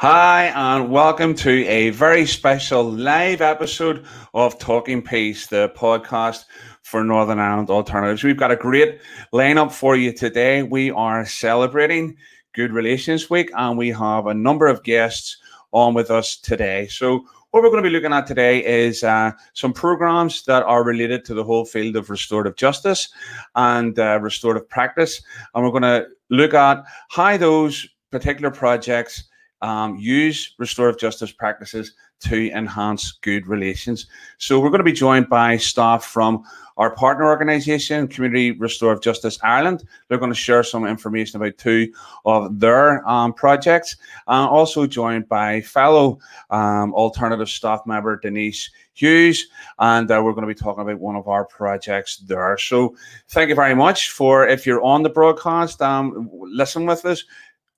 Hi, and welcome to a very special live episode of Talking Peace, the podcast for Northern Ireland Alternatives. We've got a great lineup for you today. We are celebrating Good Relations Week, and we have a number of guests on with us today. So what we're going to be looking at today is some programs that are related to the whole field of restorative justice and restorative practice. And we're going to look at how those particular projects use restorative justice practices to enhance good relations. So we're going to be joined by staff from our partner organisation, Community Restorative Justice Ireland. They're going to share some information about two of their projects. Also joined by fellow alternative staff member Denise Hughes, and we're going to be talking about one of our projects there. So thank you very much for, if you're on the broadcast, listen with us.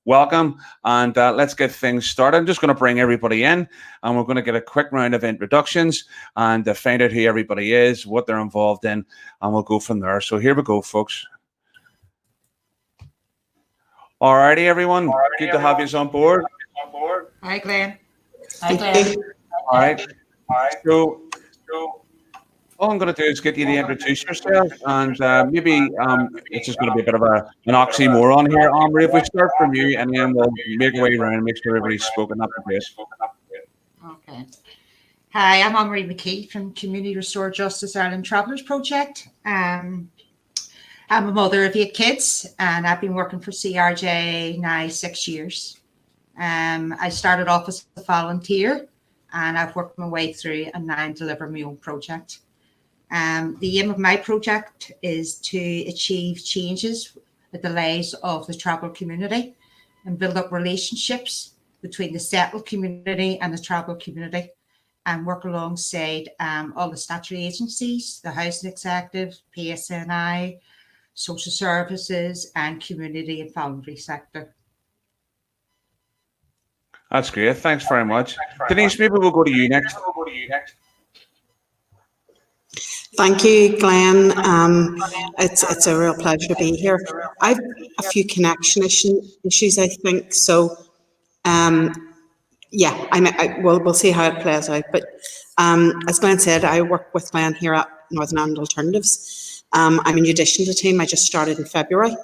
Welcome, and let's get things started. I'm just going to bring everybody in, and we're going to get a quick round of introductions and find out who everybody is, what they're involved in, and we'll go from there. So here we go, folks. Alrighty, everyone. Good to have you on board. Hi, Glenn. Hi, Glenn. All right. So all I'm going to do is get you to introduce yourself, and maybe it's just going to be a bit of an oxymoron here, Omri. If we start from you, and then we'll make our way around and make sure everybody's spoken up a bit. Okay. Hi, I'm Omri McKee from Community Restorative Justice Ireland Travellers Project. I'm a mother of 8 kids, and I've been working for CRJI now 6 years. I started off as a volunteer, and I've worked my way through and now deliver my own project. The aim of my project is to achieve changes with the lives of the travel community and build up relationships between the settled community and the travel community, and work alongside all the statutory agencies, the Housing Executive, PSNI, social services, and community and family sector. That's great. Thanks very much. Denise, maybe we'll go to you next. Thank you, Glenn. It's a real pleasure to be here. I've a few connection issues, I think. So, yeah, we'll see how it plays out. But as Glenn said, I work with Glenn here at Northern Ireland Alternatives. I'm a new addition to the team. I just started in February,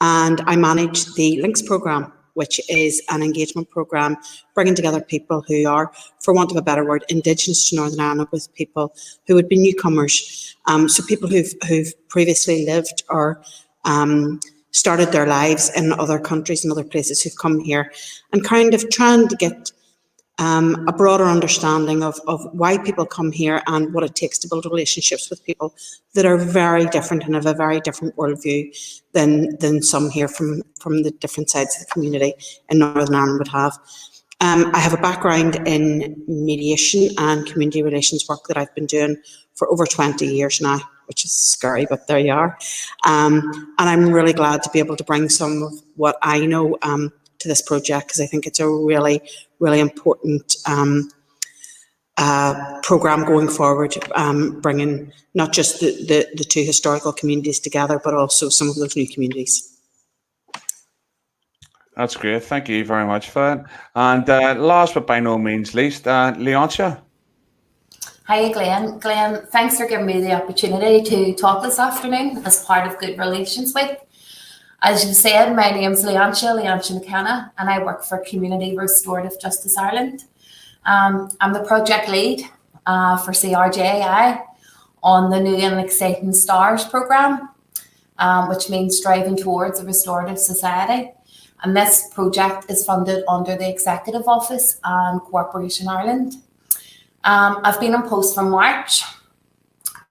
and I manage the Links programme, which is an engagement programme bringing together people who are, for want of a better word, Indigenous to Northern Ireland, with people who would be newcomers. So people who've previously lived or started their lives in other countries and other places, who've come here, and kind of trying to get a broader understanding of why people come here and what it takes to build relationships with people that are very different and have a very different worldview than some here from the different sides of the community in Northern Ireland would have. I have a background in mediation and community relations work that I've been doing for over 20 years now, which is scary, but there you are. And I'm really glad to be able to bring some of what I know to this project, because I think it's a really, really important programme going forward, bringing not just the two historical communities together, but also some of those new communities. That's great. Thank you very much for that. And last but by no means least, Leontia. Hi, Glenn. Glenn, thanks for giving me the opportunity to talk this afternoon as part of Good Relations Week. As you said, my name's Leontia McKenna, and I work for Community Restorative Justice Ireland. I'm the project lead for CRJI on the new and exciting STARS programme, which means Striving Towards a Restorative Society. And this project is funded under the Executive Office and Corporation Ireland. I've been in post from March,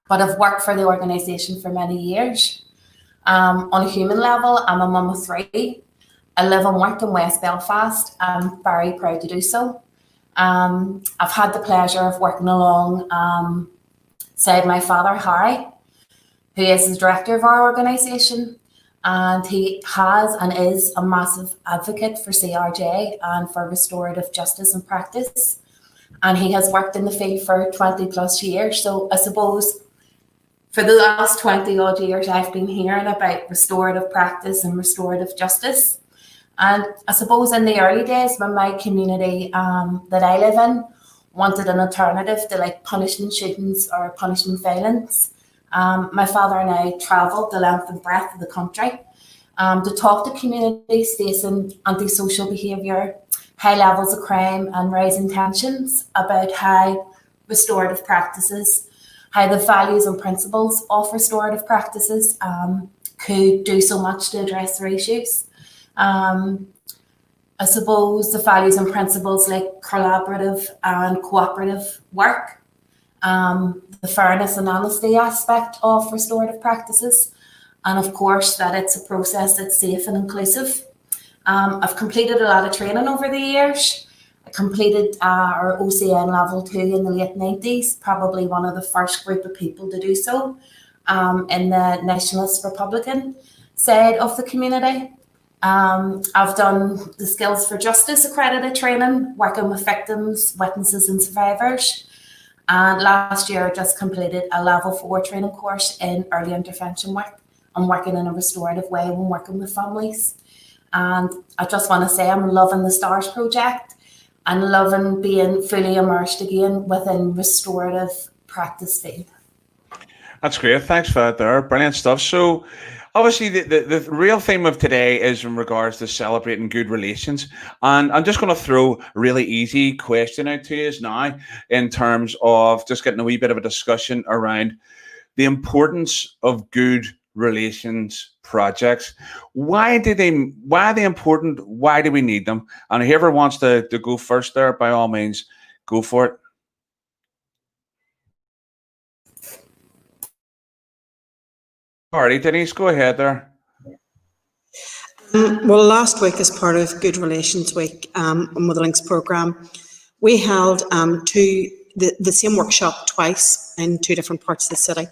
but I've worked for the organisation for many years. On a human level, I'm a mum of 3. I live and work in West Belfast. I'm very proud to do so. I've had the pleasure of working alongside my father, Harry, who is the director of our organisation, and he has and is a massive advocate for CRJ and for restorative justice and practice. And he has worked in the field for 20 plus years. So I suppose for the last 20 odd years, I've been hearing about restorative practice and restorative justice. And I suppose in the early days when my community that I live in wanted an alternative to like punishing shootings or punishing violence, my father and I travelled the length and breadth of the country to talk to communities facing antisocial behaviour, high levels of crime and rising tensions about how restorative practices, how the values and principles of restorative practices could do so much to address their issues. I suppose the values and principles like collaborative and cooperative work, the fairness and honesty aspect of restorative practices, and of course that it's a process that's safe and inclusive. I've completed a lot of training over the years. I completed our OCN level 2 in the late 90s, probably one of the first group of people to do so in the Nationalist Republican side of the community. I've done the Skills for Justice accredited training, working with victims, witnesses and survivors. And last year I just completed a level 4 training course in early intervention work. I'm working in a restorative way when working with families. And I just want to say I'm loving the STARS project and loving being fully immersed again within restorative practice field. That's great. Thanks for that there. Brilliant stuff. So obviously the real theme of today is in regards to celebrating good relations. And I'm just going to throw a really easy question out to you now in terms of just getting a wee bit of a discussion around the importance of good relations projects. Why are they important? Why do we need them? And whoever wants to go first there, by all means, go for it. Alrighty, Denise, go ahead there. Well, last week, as part of Good Relations Week on the Links programme, we held the same workshop twice in 2 different parts of the city.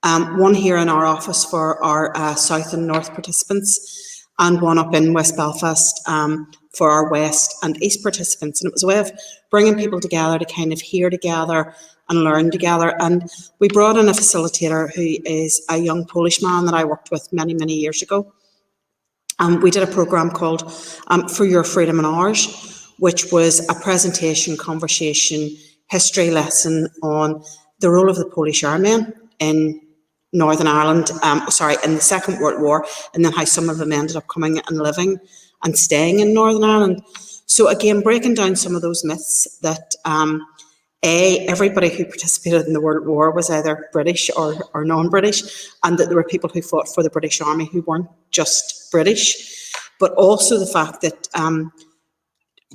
One here in our office for our South and North participants, and one up in West Belfast for our West and East participants. And it was a way of bringing people together to kind of hear together and learn together. And we brought in a facilitator who is a young Polish man that I worked with many, many years ago. We did a programme called For Your Freedom and Ours, which was a presentation, conversation, history lesson on the role of the Polish airmen in Northern Ireland, in the Second World War, and then how some of them ended up coming and living and staying in Northern Ireland. So again, breaking down some of those myths that everybody who participated in the World War was either British or non-British, and that there were people who fought for the British Army who weren't just British, but also the fact that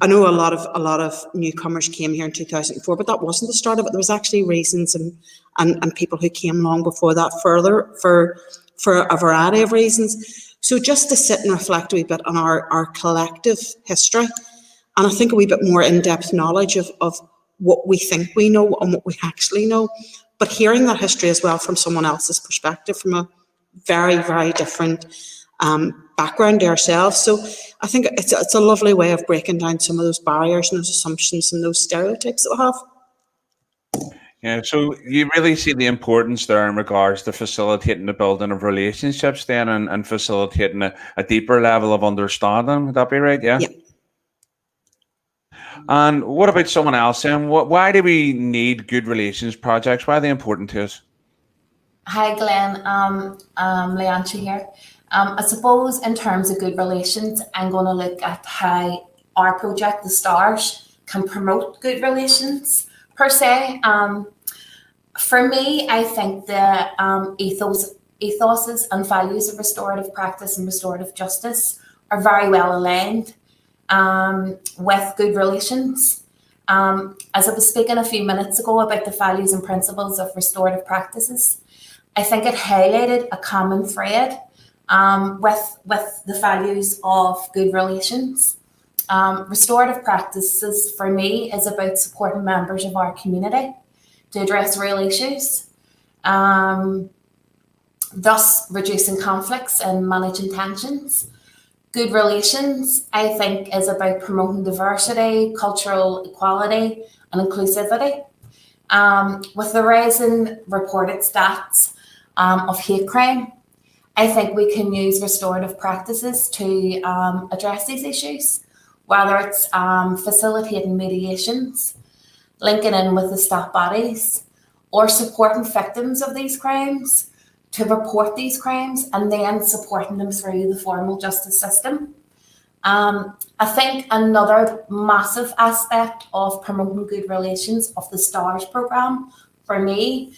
I know a lot of newcomers came here in 2004, but that wasn't the start of it. There was actually reasons and people who came long before that further for a variety of reasons. So just to sit and reflect a wee bit on our collective history, and I think a wee bit more in-depth knowledge of what we think we know and what we actually know, but hearing that history as well from someone else's perspective, from a very, very different background to ourselves. So I think it's a lovely way of breaking down some of those barriers and those assumptions and those stereotypes that we have. Yeah, so you really see the importance there in regards to facilitating the building of relationships then and facilitating a deeper level of understanding. Would that be right? Yeah. Yeah. And what about someone else? And why do we need good relations projects? Why are they important to us? Hi, Glenn. Leancha here. I suppose in terms of good relations, I'm going to look at how our project, the STARS, can promote good relations per se. For me, I think the ethoses and values of restorative practice and restorative justice are very well aligned with good relations. As I was speaking a few minutes ago about the values and principles of restorative practices, I think it highlighted a common thread with the values of good relations. Restorative practices for me is about supporting members of our community to address real issues, thus reducing conflicts and managing tensions. Good relations, I think, is about promoting diversity, cultural equality and inclusivity. With the rising reported stats of hate crime, I think we can use restorative practices to address these issues, whether it's facilitating mediations, linking in with the staff bodies, or supporting victims of these crimes to report these crimes and then supporting them through the formal justice system. I think another massive aspect of promoting good relations of the STARS programme for me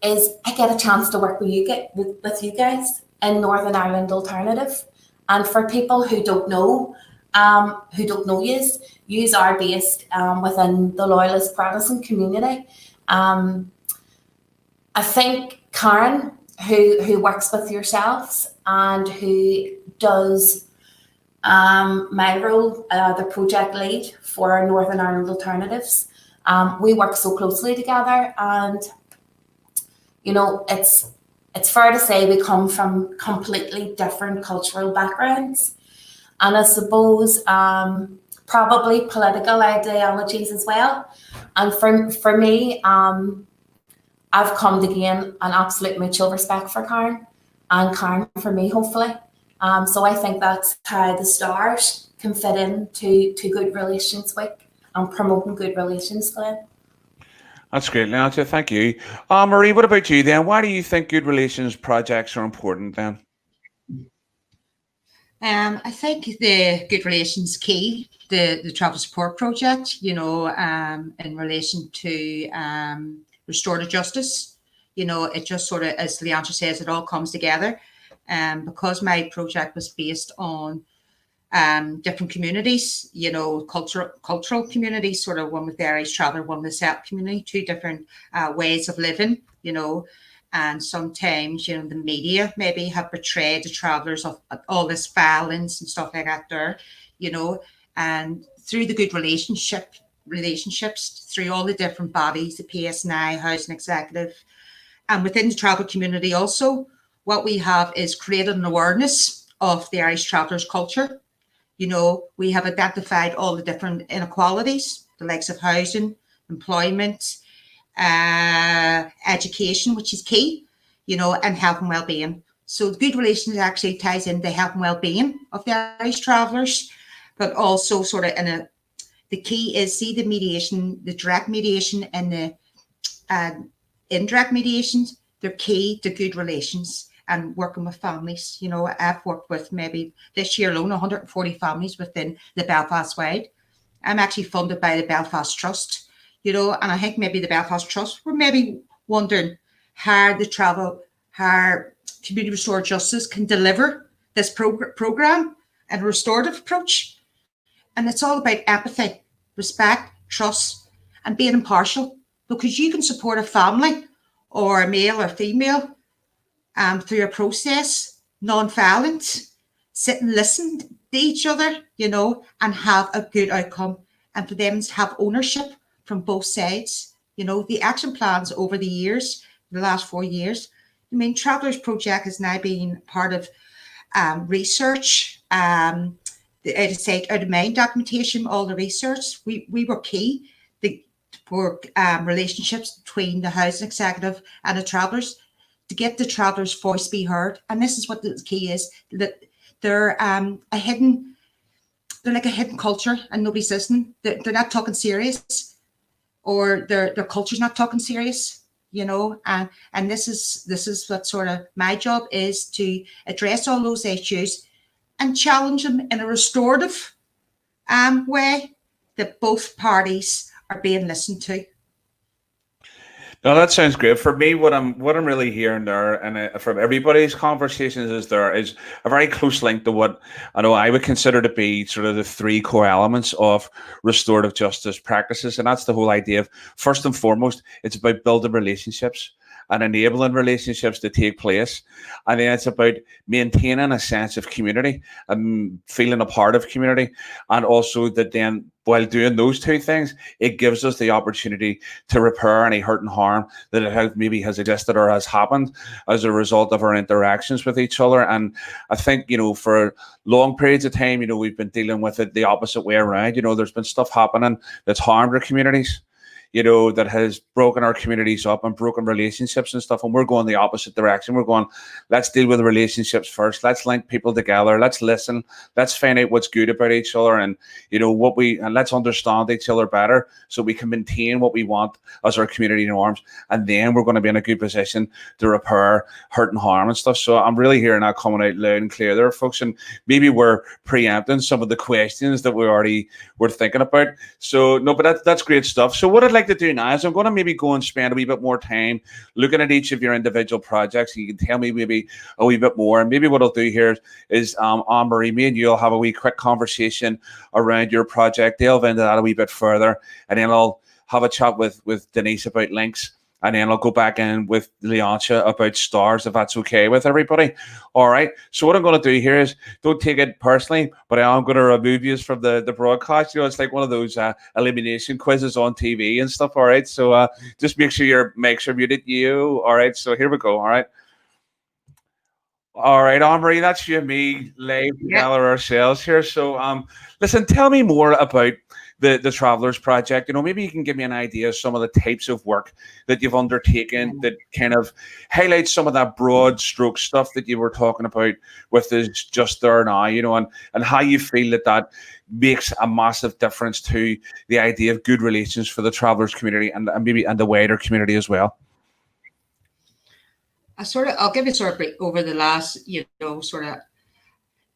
is I get a chance to work with you guys in Northern Ireland Alternative. And for people who don't know yous are based within the Loyalist Protestant community. I think Karen, who works with yourselves and who does my role, the project lead for Northern Ireland Alternatives, we work so closely together, and it's fair to say we come from completely different cultural backgrounds, and I suppose probably political ideologies as well. And for me, I've come to gain an absolute mutual respect for Karen, and Karen for me, hopefully. So I think that's how the STARS can fit into Good Relations Week and promoting good relations, Glenn. That's great, Leontia. Thank you. Marie, what about you then? Why do you think good relations projects are important then? I think the Good Relations Key, the travel support project, in relation to restorative justice, it just sort of, as Leontia says, it all comes together. Because my project was based on different communities, cultural communities, sort of one with the Irish traveller, one with the Celtic community, two different ways of living, and sometimes, the media maybe have portrayed the travellers of all this violence and stuff like that there, and through the good relationships, through all the different bodies, the PSNI, Housing Executive, and within the travel community also, what we have is created an awareness of the Irish travellers' culture. We have identified all the different inequalities, the likes of housing, employment, education, which is key, and health and well-being. So good relations actually ties into health and well-being of the Irish travellers, but also sort of the key is see the mediation, the direct mediation and the indirect mediations, they're key to good relations and working with families. I've worked with maybe this year alone 140 families within the Belfast wide. I'm actually funded by the Belfast Trust, and I think maybe the Belfast Trust were maybe wondering how Community Restorative Justice can deliver this program and a restorative approach. And it's all about empathy, respect, trust, and being impartial, because you can support a family or a male or female through a process, non-violent, sit and listen to each other, and have a good outcome, and for them to have ownership from both sides. The action plans over the years, the last 4 years, Travellers Project has now been part of research, the out of mind documentation, all the research. We were key for relationships between the Housing Executive and the travellers, to get the travellers' voice be heard. And this is what the key is, that they're like a hidden culture and nobody's listening. They're not talking serious, or their culture's not talking serious, and this is what sort of my job is, to address all those issues and challenge them in a restorative way, that both parties are being listened to. No, that sounds great. For me, what I'm really hearing there, and from everybody's conversations, is there is a very close link to what I know I would consider to be sort of the three core elements of restorative justice practices, and that's the whole idea of, first and foremost, it's about building relationships and enabling relationships to take place, and then it's about maintaining a sense of community and feeling a part of community, and also that then, while doing those two things, it gives us the opportunity to repair any hurt and harm that maybe has existed or has happened as a result of our interactions with each other. And I think, for long periods of time, we've been dealing with it the opposite way around. There's been stuff happening that's harmed our communities. that has broken our communities up and broken relationships and stuff. And we're going the opposite direction. We're going, let's deal with the relationships first. Let's link people together. Let's listen. Let's find out what's good about each other, and and let's understand each other better so we can maintain what we want as our community norms. And then we're going to be in a good position to repair hurt and harm and stuff. So I'm really hearing that coming out loud and clear there, folks. And maybe we're preempting some of the questions that we already were thinking about. So no, but that's great stuff. So what I'd like to do now is I'm going to maybe go and spend a wee bit more time looking at each of your individual projects. You can tell me maybe a wee bit more. And maybe what I'll do here is Anne-Marie, me and you'll have a wee quick conversation around your project, delve into that a wee bit further, and then I'll have a chat with Denise about links. And then I'll go back in with Leontia about stars, if that's okay with everybody. All right. So what I'm going to do here is, don't take it personally, but I am going to remove you from the broadcast. It's like one of those elimination quizzes on TV and stuff. All right. So just make sure you're muted. All right. So here we go. All right. All right, Anne-Marie, that's you and me live together ourselves here. So listen, tell me more about the Travelers Project. Maybe you can give me an idea of some of the types of work that you've undertaken that kind of highlights some of that broad stroke stuff that you were talking about with this Just There Now, and how you feel that makes a massive difference to the idea of good relations for the Travelers community and maybe the wider community as well. I'll give you sort of break over the last, sort of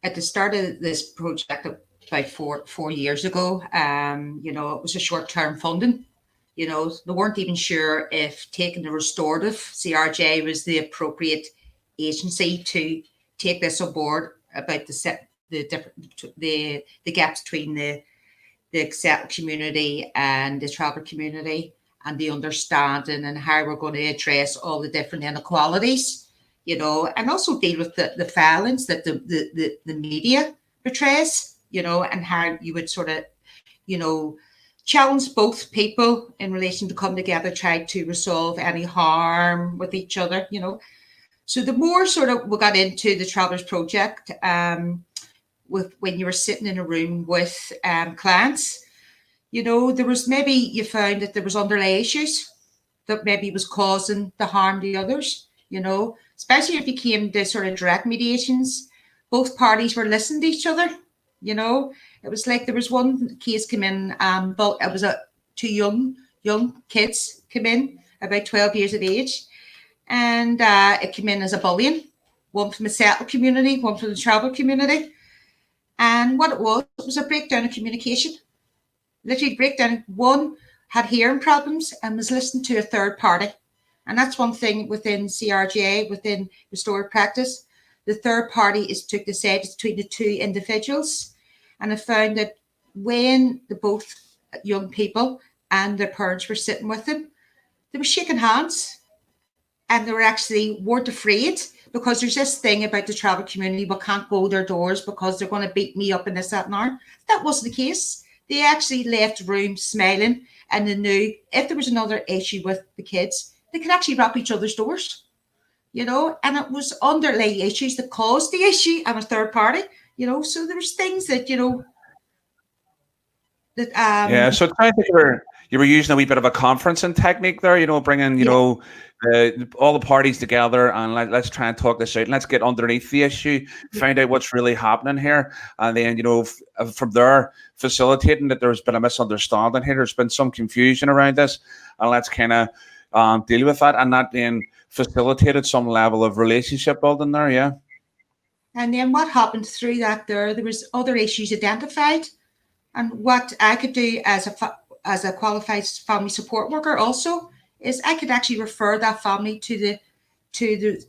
at the start of this project about four years ago. It was a short-term funding. They weren't even sure if taking the Restorative CRJI was the appropriate agency to take this on board about the gaps between the settled community and the traveller community, and the understanding and how we're going to address all the different inequalities, and also deal with the violence that the media portrays, and how you would sort of, challenge both people in relation to come together, try to resolve any harm with each other, So the more sort of we got into the Travelers Project, when you were sitting in a room with clients, there was maybe you found that there was underlying issues that maybe was causing the harm to others, especially if you came to sort of direct mediations, both parties were listening to each other, It was like there was one case came in, but it was two young kids came in, about 12 years of age, and it came in as a bullying, one from the settled community, one from the travel community. And what it was a breakdown of communication. Literally breakdown. One had hearing problems and was listening to a third party. And that's one thing within CRJI, within restorative practice. The third party took the side between the two individuals. And I found that when the both young people and their parents were sitting with them, they were shaking hands. And they weren't afraid, because there's this thing about the travel community, we can't go their doors because they're going to beat me up and this, that, and that. That wasn't the case. They actually left the room smiling, and they knew if there was another issue with the kids, they could actually rap each other's doors, and it was underlying issues that caused the issue and a third party, so there was things that, yeah, so I think you were using a wee bit of a conferencing technique there, bringing, all the parties together, and let's try and talk this out, and let's get underneath the issue, find out what's really happening here, and then, from there, facilitating that there's been a misunderstanding here, there's been some confusion around this, and let's kind of deal with that, and that then facilitated some level of relationship building there, yeah. And then what happened through that there was other issues identified, and what I could do as a qualified family support worker also is I could actually refer that family to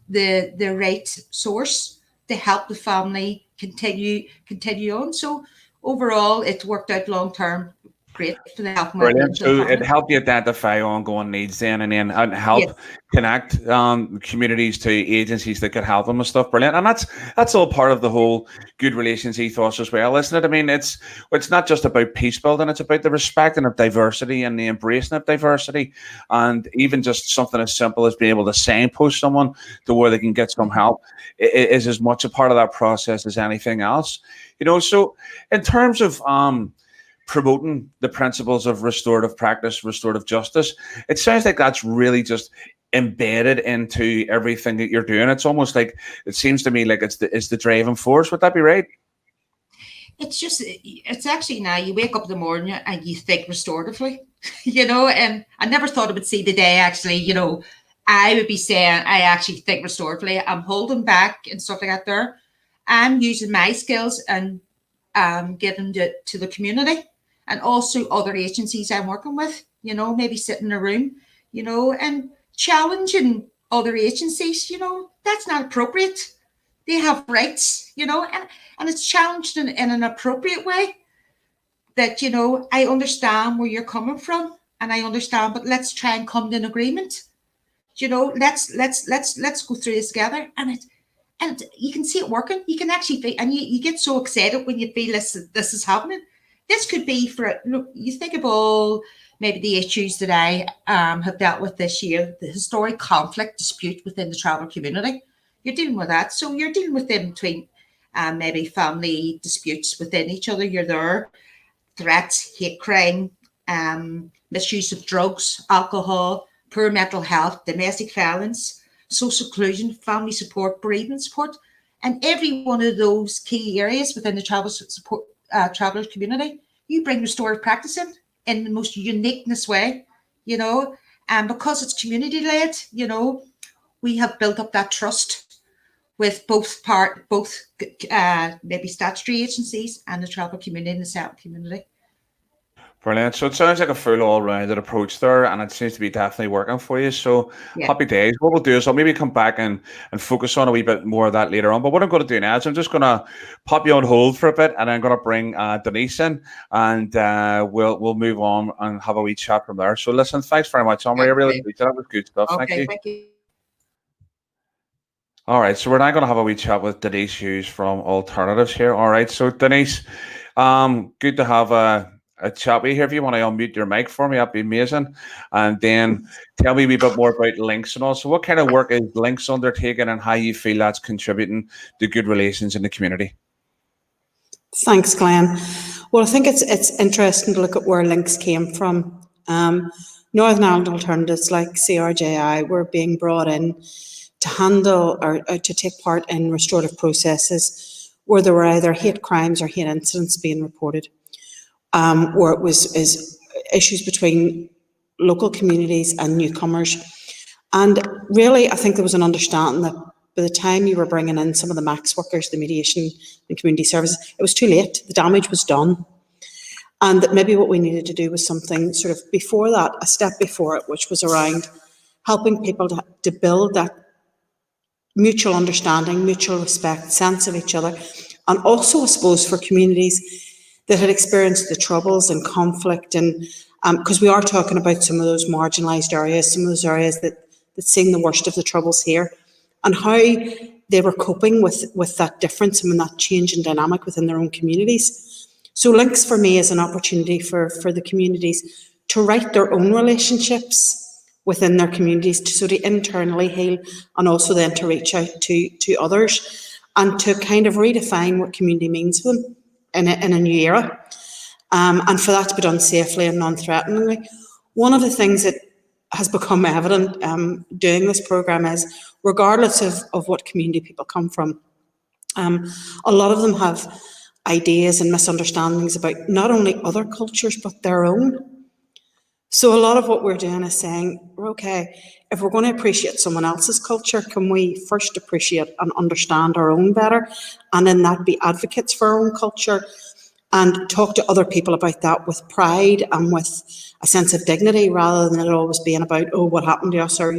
the right source to help the family continue on. So overall, it worked out long term. Great for the health. Brilliant. So it helped you identify ongoing needs then, and help connect communities to agencies that could help them with stuff. Brilliant. And that's all part of the whole good relations ethos as well, isn't it? I mean, it's not just about peace building, it's about the respecting of diversity and the embracing of diversity, and even just something as simple as being able to signpost someone to where they can get some help is as much a part of that process as anything else. So in terms of promoting the principles of restorative practice, restorative justice. It sounds like that's really just embedded into everything that you're doing. It's almost like, it seems to me like it's the driving force. Would that be right? It's actually, now you wake up in the morning and you think restoratively, and I never thought I would see the day, actually, I would be saying I actually think restoratively. I'm holding back and stuff like that there. I'm using my skills and giving it to the community and also other agencies I'm working with, maybe sit in a room, and challenging other agencies, that's not appropriate. They have rights, and it's challenged in an appropriate way that, I understand where you're coming from and I understand, but let's try and come to an agreement. Let's go through this together. And you can see it working. You can actually feel, and you get so excited when you feel this is happening. This could be you think of all maybe the issues that I have dealt with this year, the historic conflict dispute within the travel community. You're dealing with that. So you're dealing with them between maybe family disputes within each other. You're there, threats, hate crime, misuse of drugs, alcohol, poor mental health, domestic violence, social inclusion, family support, bereavement support, and every one of those key areas within the travelers community, you bring restorative practice in the most uniqueness way, and because it's community led, we have built up that trust with both maybe statutory agencies and the travel community and the settlement community. Brilliant. So it sounds like a full all-rounded approach there, and it seems to be definitely working for you. So happy days. What we'll do is I'll maybe come back and focus on a wee bit more of that later on. But what I'm going to do now is I'm just going to pop you on hold for a bit, and I'm going to bring Denise in, and we'll move on and have a wee chat from there. So listen, thanks very much, Omri. I really appreciate it. That was good stuff. Okay, thank you. All right, so we're now going to have a wee chat with Denise Hughes from Alternatives here. All right, so Denise, good to have a chat with you here. If you want to unmute your mic for me, that'd be amazing. And then tell me a wee bit more about Links and also what kind of work is Links undertaking and how you feel that's contributing to good relations in the community. Thanks, Glenn. Well, I think it's interesting to look at where Links came from. Northern Ireland Alternatives like CRJI were being brought in to handle or to take part in restorative processes where there were either hate crimes or hate incidents being reported, where it was issues between local communities and newcomers. And really, I think there was an understanding that by the time you were bringing in some of the max workers, the mediation and community services, it was too late. The damage was done. And that maybe what we needed to do was something sort of before that, a step before it, which was around helping people to build that mutual understanding, mutual respect, sense of each other. And also, I suppose, for communities that had experienced the troubles and conflict, and because we are talking about some of those marginalised areas, some of those areas that seen the worst of the troubles here, and how they were coping with that difference and that change in dynamic within their own communities. So Links for me is an opportunity for the communities to write their own relationships within their communities, to sort of internally heal and also then to reach out to others and to kind of redefine what community means for them in a new era. And for that to be done safely and non-threateningly. One of the things that has become evident doing this programme is, regardless of what community people come from, a lot of them have ideas and misunderstandings about not only other cultures but their own. So a lot of what we're doing is saying, okay, if we're going to appreciate someone else's culture, can we first appreciate and understand our own better, and in that be advocates for our own culture and talk to other people about that with pride and with a sense of dignity, rather than it always being about, oh, what happened to us, or,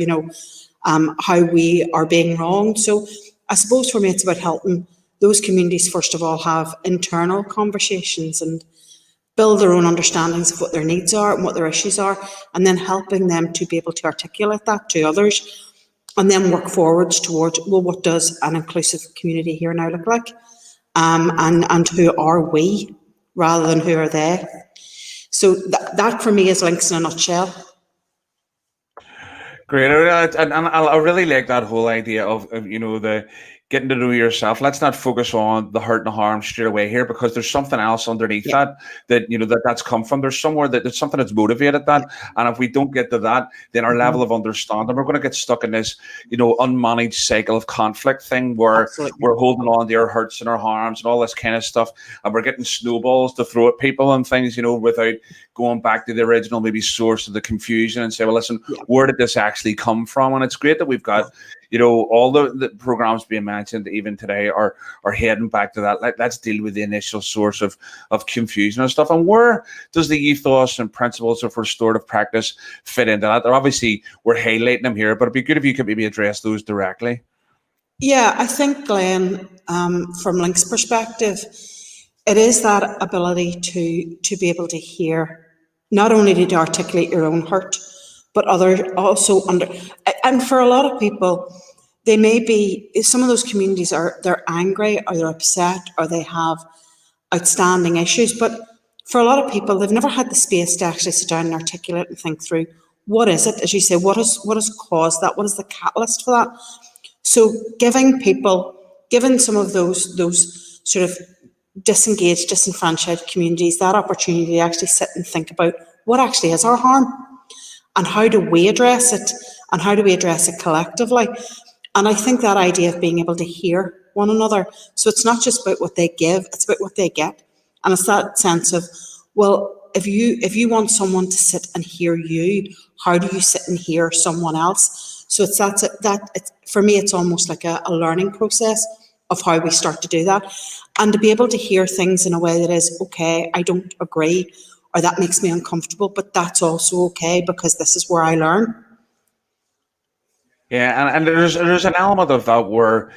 how we are being wronged. So I suppose for me, it's about helping those communities, first of all, have internal conversations and build their own understandings of what their needs are and what their issues are, and then helping them to be able to articulate that to others, and then work forwards towards, well, what does an inclusive community here now look like? And who are we, rather than who are they? So that for me is Links in a nutshell. Great, and I really like that whole idea of the getting to know yourself. Let's not focus on the hurt and the harm straight away here, because there's something else underneath Yeah. that that's come from. There's somewhere there's something that's motivated that. And if we don't get to that, then our level of understanding, we're going to get stuck in this, unmanaged cycle of conflict thing where Absolutely. we're holding on to our hurts and our harms and all this kind of stuff. And we're getting snowballs to throw at people and things, without going back to the original maybe source of the confusion and say, well, listen, where did this actually come from? And it's great that we've got, all the programs being mentioned even today are heading back to that. Let's deal with the initial source of confusion and stuff. And where does the ethos and principles of restorative practice fit into that? Obviously, we're highlighting them here, but it'd be good if you could maybe address those directly. Yeah, I think, Glenn, from Link's perspective, it is that ability to be able to hear, not only to articulate your own hurt, but others also and for a lot of people, they may be, some of those communities they're angry or they're upset or they have outstanding issues, but for a lot of people, they've never had the space to actually sit down and articulate and think through, what is it, as you say, what has caused that, what is the catalyst for that? So giving some of those sort of disengaged, disenfranchised communities that opportunity to actually sit and think about what actually is our harm and how do we address it and how do we address it collectively. And I think that idea of being able to hear one another, so it's not just about what they give, it's about what they get. And it's that sense of, well, if you want someone to sit and hear you, how do you sit and hear someone else? So it's for me, it's almost like a learning process of how we start to do that. And to be able to hear things in a way that is, okay, I don't agree, or that makes me uncomfortable, but that's also okay because this is where I learn. Yeah, and there's an element of that where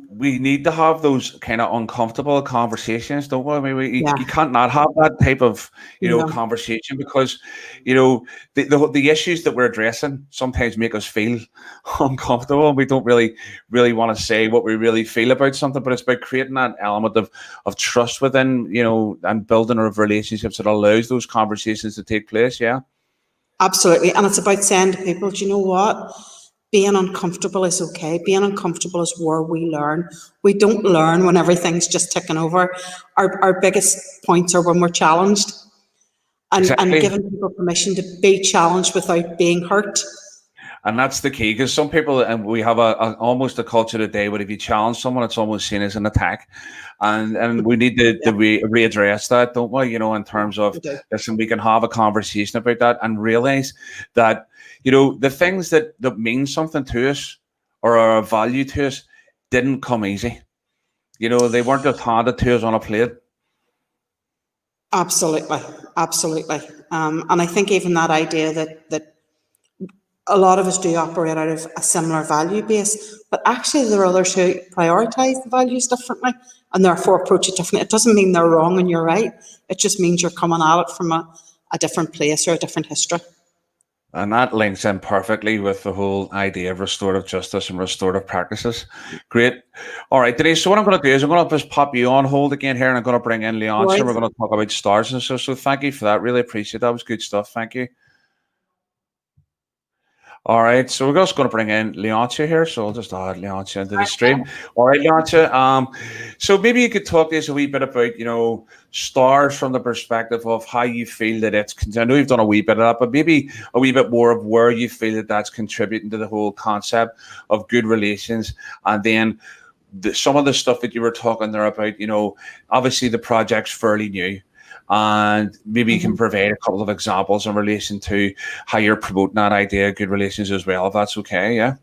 we need to have those kind of uncomfortable conversations, don't we? I mean, you can't not have that type of conversation, because the issues that we're addressing sometimes make us feel uncomfortable, and we don't really want to say what we really feel about something. But it's about creating that element of trust within, and building of relationships that allows those conversations to take place. Yeah, absolutely. And it's about saying to people, do you know what? Being uncomfortable is okay. Being uncomfortable is where we learn. We don't learn when everything's just ticking over. Our biggest points are when we're challenged, and giving people permission to be challenged without being hurt. And that's the key, because some people, and we have almost a culture today where if you challenge someone, it's almost seen as an attack, and we need to readdress that, don't we? In terms of, listen, we can have a conversation about that and realize that the things that mean something to us or are of value to us didn't come easy. They weren't just handed to us on a plate. Absolutely. And I think even that idea that a lot of us do operate out of a similar value base, but actually there are others who prioritise the values differently and therefore approach it differently. It doesn't mean they're wrong and you're right. It just means you're coming at it from a different place or a different history. And that links in perfectly with the whole idea of restorative justice and restorative practices. Great. All right, Denise, so what I'm going to do is I'm going to just pop you on hold again here, and I'm going to bring in Leontia. Right. We're going to talk about stars and so thank you for that. Really appreciate that. That was good stuff. Thank you. All right, so we're just going to bring in Leontia here. So I'll just add Leontia into the stream. All right, Leontia. So maybe you could talk to us a wee bit about, stars from the perspective of how you feel that it's. I know you've done a wee bit of that, but maybe a wee bit more of where you feel that that's contributing to the whole concept of good relations, and then some of the stuff that you were talking there about. Obviously the project's fairly new. And maybe you can provide a couple of examples in relation to how you're promoting that idea of good relations as well, if that's okay, yeah?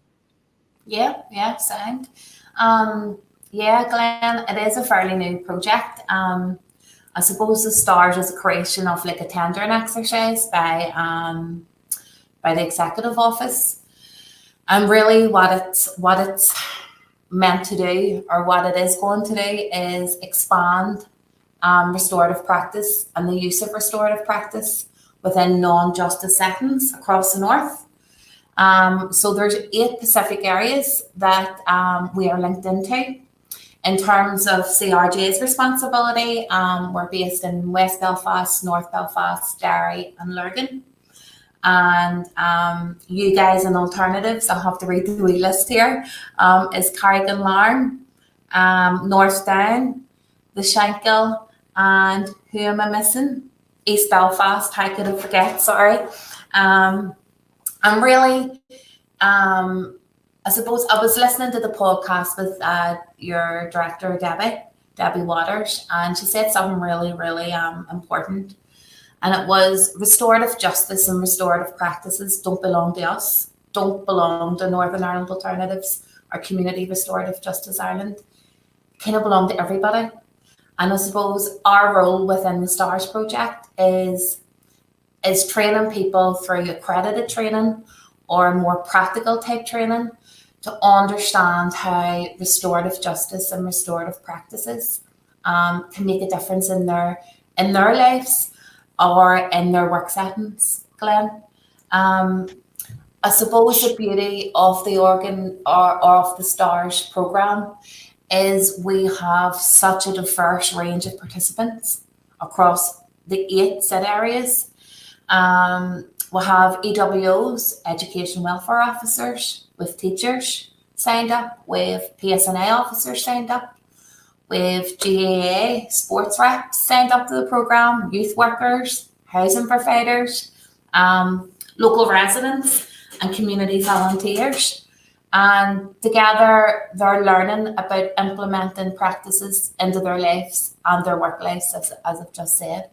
Yeah, sound. Yeah, Glenn, it is a fairly new project. I suppose the stars is a creation of like a tendering exercise by the executive office. And really what it's meant to do, or what it is going to do, is expand restorative practice and the use of restorative practice within non-justice settings across the North. So there's 8 specific areas that we are linked into. In terms of CRJI's responsibility, we're based in West Belfast, North Belfast, Derry and Lurgan. And you guys in alternatives, I'll have to read the wee list here, is Carrigan Larne, North Down, the Shankill, and who am I missing? East Belfast, how could I forget, sorry. And really, I suppose I was listening to the podcast with your director, Debbie Waters, and she said something really, really important. And it was restorative justice and restorative practices don't belong to us, don't belong to Northern Ireland Alternatives or Community Restorative Justice Ireland. Kind of belong to everybody. And I suppose our role within the STARS project is training people through accredited training or more practical type training to understand how restorative justice and restorative practices can make a difference in their lives or in their work settings, Glenn. I suppose the beauty of the organ or of the STARS programme is we have such a diverse range of participants across the 8 set areas. We have EWOs, education welfare officers, with teachers signed up, with PSNA officers signed up, with GAA sports reps signed up to the programme, youth workers, housing providers, local residents and community volunteers. And together they're learning about implementing practices into their lives and their work lives, as I've just said.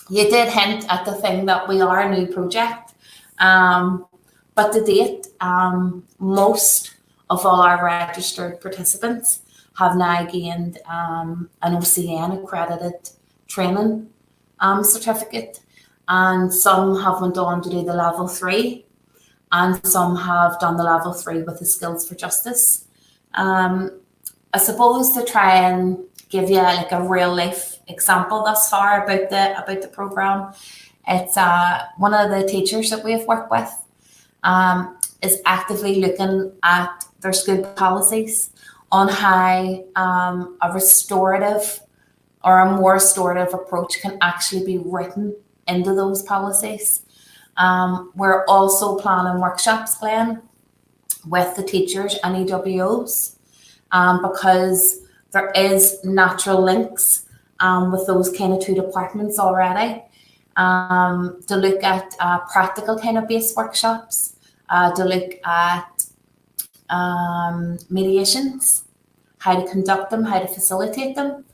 You did hint at the thing that we are a new project, but to date, most of all our registered participants have now gained an OCN accredited training certificate, and some have went on to do the level 3, and some have done the level 3 with the skills for justice. I suppose to try and give you like a real life example thus far about the programme, it's one of the teachers that we have worked with is actively looking at their school policies on how a restorative or a more restorative approach can actually be written into those policies. We're also planning workshops, Glenn, with the teachers and EWOs, because there is natural links with those kind of 2 departments already, to look at practical kind of based workshops, to look at mediations, how to conduct them, how to facilitate them,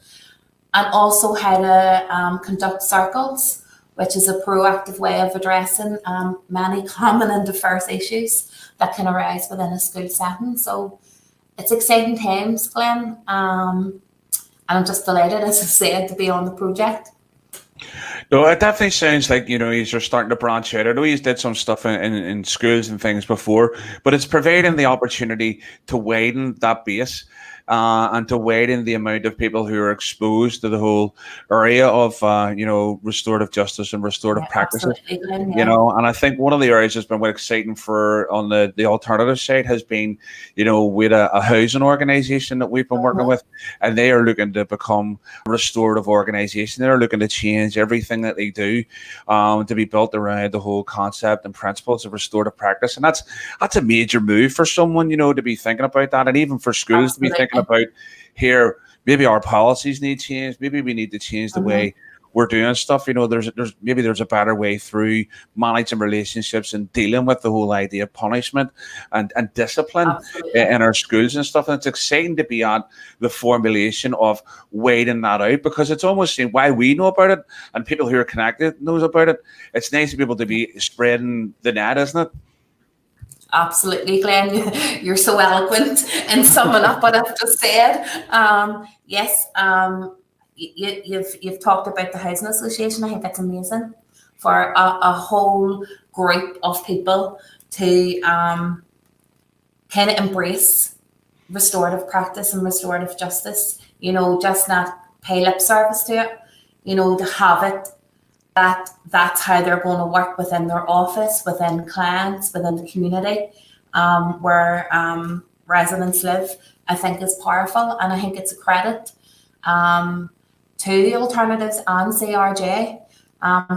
and also how to conduct circles, which is a proactive way of addressing many common and diverse issues that can arise within a school setting. So it's exciting times, Glenn, and I'm just delighted, as I said, to be on the project. No, it definitely sounds like, you're starting to branch out. I know you did some stuff in schools and things before, but it's providing the opportunity to widen that base and to widen the amount of people who are exposed to the whole area of, restorative justice and restorative practices. Glenn, yeah. And I think one of the areas that's been quite exciting on the alternative side has been, with a housing organisation that we've been working with, and they are looking to become a restorative organisation. They're looking to change everything that they do to be built around the whole concept and principles of restorative practice. And that's a major move for someone, to be thinking about that, and even for schools to be thinking about, here, maybe our policies need change. Maybe we need to change the way we're doing stuff. There's a better way through managing relationships and dealing with the whole idea of punishment and discipline in our schools and stuff. And it's exciting to be at the formulation of widening that out, because it's almost while we know about it and people who are connected knows about it, it's nice to be able to be spreading the net, isn't it? Absolutely, Glenn. You're so eloquent in summing up what I've just said. Yes, you've talked about the housing association. I think that's amazing for a whole group of people to kind of embrace restorative practice and restorative justice. Just not pay lip service to it. To have it. That's how they're going to work within their office, within clients, within the community where residents live, I think is powerful. And I think it's a credit to the alternatives and CRJI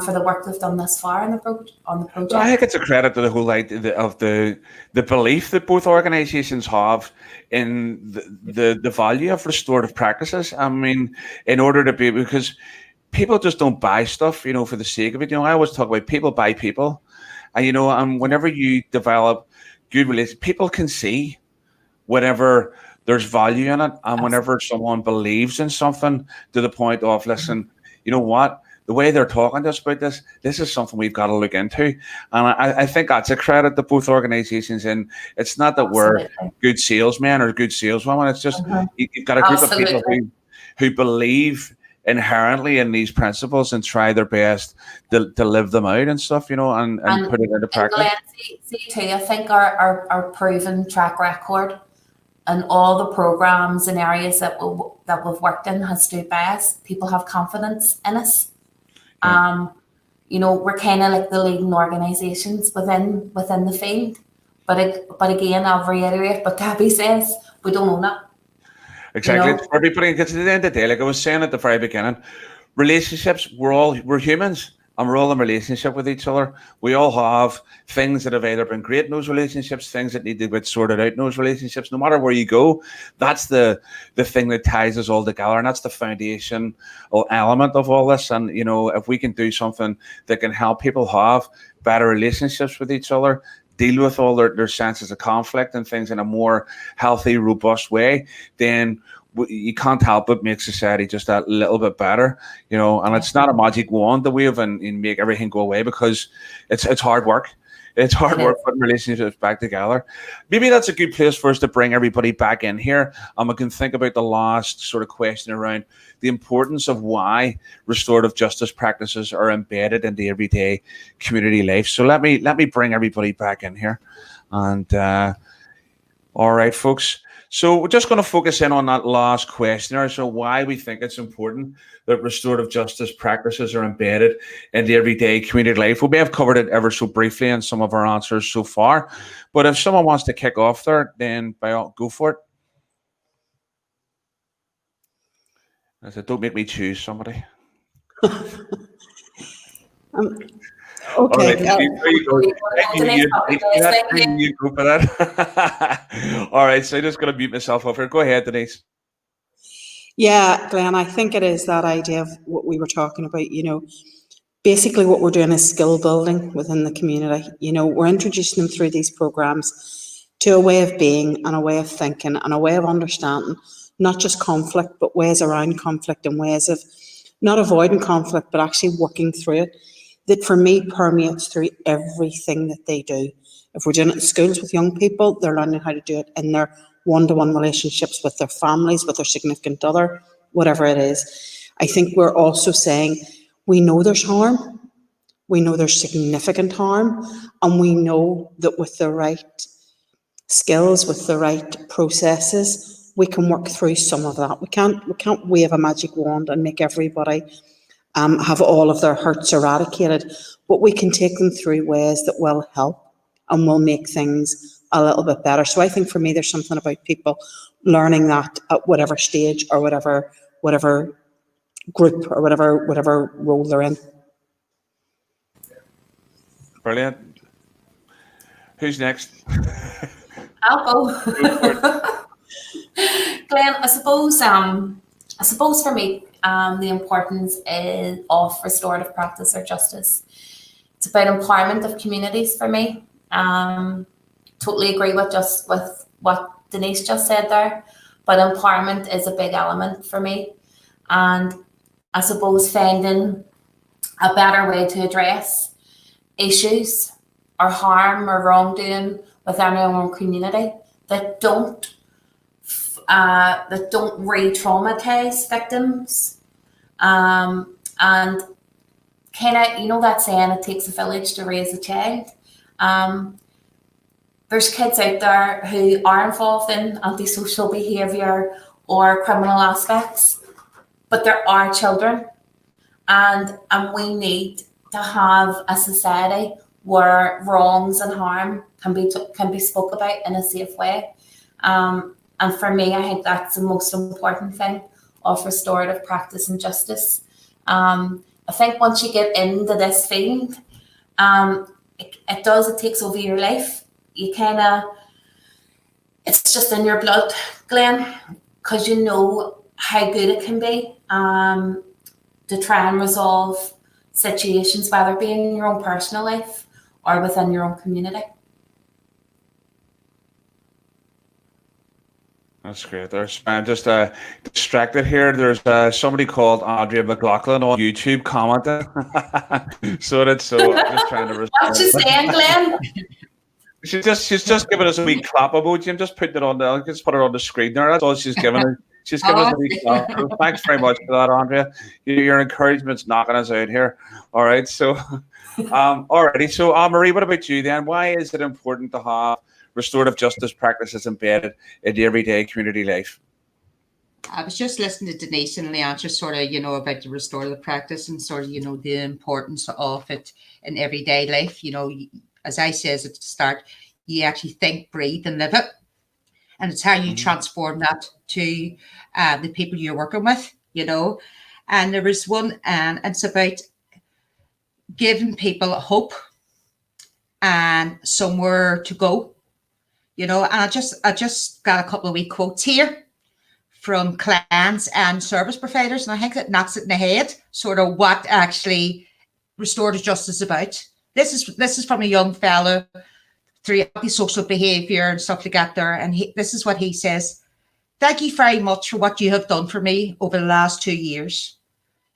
for the work they've done thus far on the project. I think it's a credit to the whole idea of the belief that both organisations have in the value of restorative practices. I mean, in order to be, because people just don't buy stuff, for the sake of it. I always talk about people buy people, and whenever you develop good relations, people can see whenever there's value in it, and whenever someone believes in something to the point of, listen, you know what? The way they're talking to us about this is something we've got to look into. And I think that's a credit to both organisations. And it's not that we're good salesmen or good saleswomen. It's just you've got a group of people who believe inherently in these principles and try their best to live them out and stuff, and put it into practice. Glenn, see too, I think our proven track record and all the programs and areas that we've worked in has stood by us. People have confidence in us. Yeah. We're kind of like the leading organisations within the field. But again, I'll reiterate what Gabby says, we don't own it. Exactly. It's for everybody, because at the end of the day, like I was saying at the very beginning, relationships, we're humans. And we're all in relationship with each other. We all have things that have either been great in those relationships, things that need to get sorted out in those relationships. No matter where you go, that's the thing that ties us all together. And that's the foundational element of all this. And, if we can do something that can help people have better relationships with each other, deal with all their senses of conflict and things in a more healthy, robust way, then you can't help but make society just a little bit better, and it's not a magic wand that we have and make everything go away, because it's hard work. It's hard work putting relationships back together. Maybe that's a good place for us to bring everybody back in here, and we can think about the last sort of question around the importance of why restorative justice practices are embedded into everyday community life. So let me bring everybody back in here, and all right, folks. So we're just going to focus in on that last question, so why we think it's important that restorative justice practices are embedded in the everyday community life. We may have covered it ever so briefly in some of our answers so far, but if someone wants to kick off there, then by all, go for it. I said, don't make me choose somebody. Okay. Right, you go for that. All right, so I'm just going to mute myself over. Go ahead, Denise. Yeah, Glenn, I think it is that idea of what we were talking about. Basically what we're doing is skill building within the community. We're introducing them through these programs to a way of being and a way of thinking and a way of understanding, not just conflict, but ways around conflict and ways of not avoiding conflict, but actually working through it. That for me permeates through everything that they do. If we're doing it in schools with young people, they're learning how to do it in their one-to-one relationships with their families, with their significant other, whatever it is. I think we're also saying, we know there's harm, we know there's significant harm, and we know that with the right skills, with the right processes, we can work through some of that. We can't wave a magic wand and make everybody have all of their hurts eradicated, but we can take them through ways that will help and will make things a little bit better. So I think for me, there's something about people learning that at whatever stage or whatever group or whatever role they're in. Brilliant. Who's next? I'll go. Glenn, I suppose for me, the importance of restorative practice or justice. It's about empowerment of communities for me. Totally agree with what Denise just said there, but empowerment is a big element for me. And I suppose finding a better way to address issues or harm or wrongdoing within our own community that don't re-traumatize victims. And kind of, that saying, it takes a village to raise a child. There's kids out there who are involved in antisocial behaviour or criminal aspects, but there are children, and we need to have a society where wrongs and harm can be spoke about in a safe way. And for me, I think that's the most important thing of restorative practice and justice. I think once you get into this field, it takes over your life. You kind of, it's just in your blood, Glenn, because you know how good it can be to try and resolve situations, whether it be in your own personal life or within your own community. That's great. I'm just distracted here. There's somebody called Andrea McLaughlin on YouTube commenting. So I'm just trying to respond. What you saying, Glenn? She's just giving us a wee clap emoji. I'm just putting it on I'll just put it on the screen there. That's all she's giving us. She's giving us a wee clap. So thanks very much for that, Andrea. Your encouragement's knocking us out here. All right. So alrighty. So Marie, what about you then? Why is it important to have restorative justice practices embedded in everyday community life? I was just listening to Denise and Leanne just sort of, about the restorative practice and sort of, the importance of it in everyday life. As I says at the start, you actually think, breathe and live it. And it's how you transform that to the people you're working with, And there was one, and it's about giving people hope and somewhere to go. And I just got a couple of wee quotes here from clients and service providers, and I think it knocks it in the head, sort of what actually restorative justice is about. This is from a young fellow through antisocial behaviour and stuff like that there, and this is what he says: "Thank you very much for what you have done for me over the last 2 years.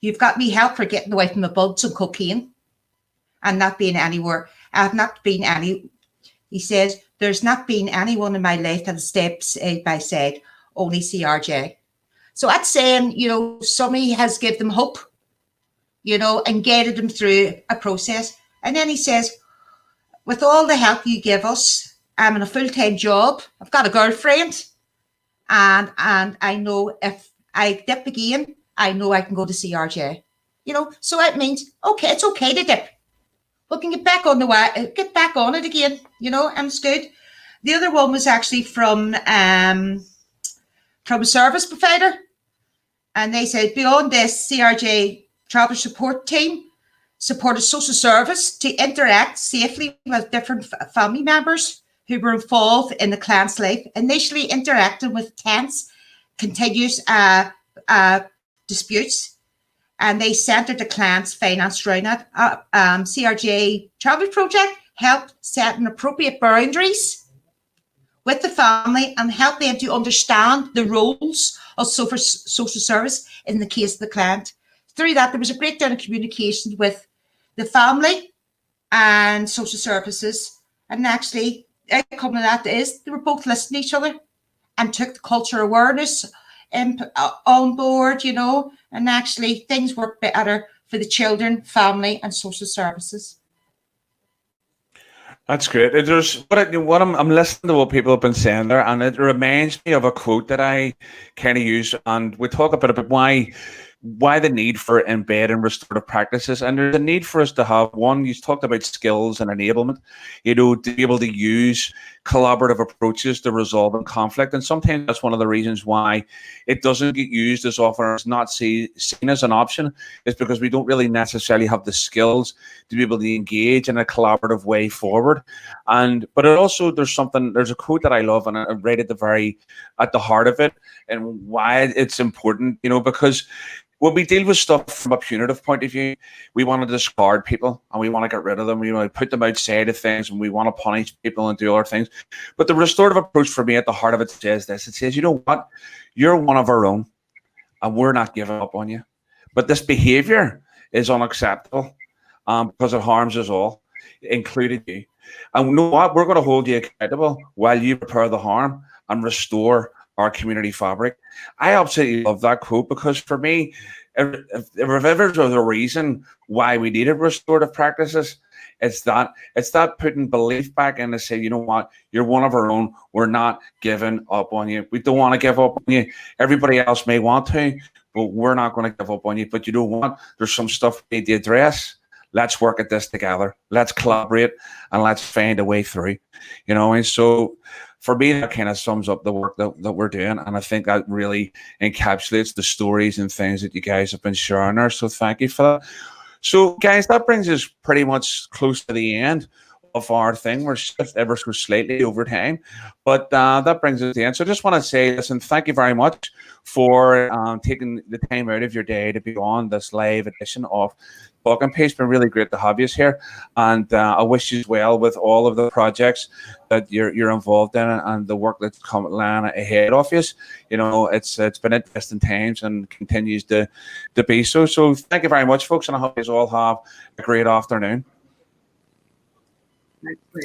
You've got me help for getting away from the buds and cocaine and not being anywhere. I've not been any," he says, "there's not been anyone in my life that has stepped side by side, only CRJ." So that's saying, somebody has given them hope, and guided them through a process. And then he says, "With all the help you give us, I'm in a full-time job. I've got a girlfriend. And I know if I dip again, I know I can go to CRJ." So it means, okay, it's okay to dip. We can get back on it again, and it's good. The other one was actually from a service provider. And they said, "Beyond this, CRJ travel support team supported social service to interact safely with different family members who were involved in the client's life, initially interacting with tense, continuous disputes, and they centered the client's finance around it. CRJ Travel Project helped set an appropriate boundaries with the family and help them to understand the roles of social service in the case of the client. Through that, there was a breakdown of communication with the family and social services. And actually, the outcome of that is they were both listening to each other and took the culture awareness on board, and actually things worked better for the children, family, and social services. That's great. I'm listening to what people have been saying there, and it reminds me of a quote that I kind of use, and we talk a bit about why the need for embedding restorative practices. And there's a need for us to have one. You talked about skills and enablement, to be able to use collaborative approaches to resolving conflict. And sometimes that's one of the reasons why it doesn't get used as often, or it's not seen as an option, is because we don't really necessarily have the skills to be able to engage in a collaborative way forward. But it also, there's a quote that I love, and I'm right at the heart of it, and why it's important, because when we deal with stuff from a punitive point of view, we want to discard people and we want to get rid of them. We want to put them outside of things and we want to punish people and do other things. But the restorative approach for me at the heart of it says this. It says, you know what? You're one of our own and we're not giving up on you. But this behavior is unacceptable because it harms us all, including you. And you know what? We're going to hold you accountable while you repair the harm and restore our community fabric. I absolutely love that quote, because for me, if ever there's a reason why we needed restorative practices, it's that putting belief back in to say, you know what, you're one of our own. We're not giving up on you. We don't want to give up on you. Everybody else may want to, but we're not going to give up on you. But you know what? There's some stuff we need to address. Let's work at this together. Let's collaborate and let's find a way through. And so for me, that kind of sums up the work that we're doing. And I think that really encapsulates the stories and things that you guys have been sharing there. So thank you for that. So, guys, that brings us pretty much close to the end of our thing. We're just ever so slightly over time, but that brings us to the end. So I just want to say, listen, thank you very much for taking the time out of your day to be on this live edition of Talking Piece. It's been really great to have you here, and I wish you well with all of the projects that you're involved in and the work that's coming ahead of you. You know, it's been interesting times and continues to be so. So thank you very much, folks, and I hope you all have a great afternoon.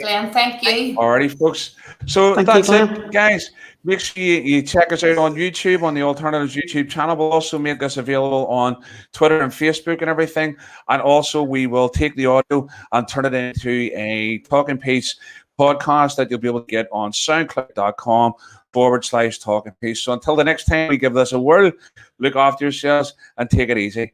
Glenn, thank you. Alrighty, folks. So Thank that's you, it, guys. Make sure you check us out on YouTube, on the Alternatives YouTube channel. We'll also make this available on Twitter and Facebook and everything. And also, we will take the audio and turn it into a Talking Piece podcast that you'll be able to get on soundcloud.com/Talking Piece. So until the next time we give this a whirl, look after yourselves and take it easy.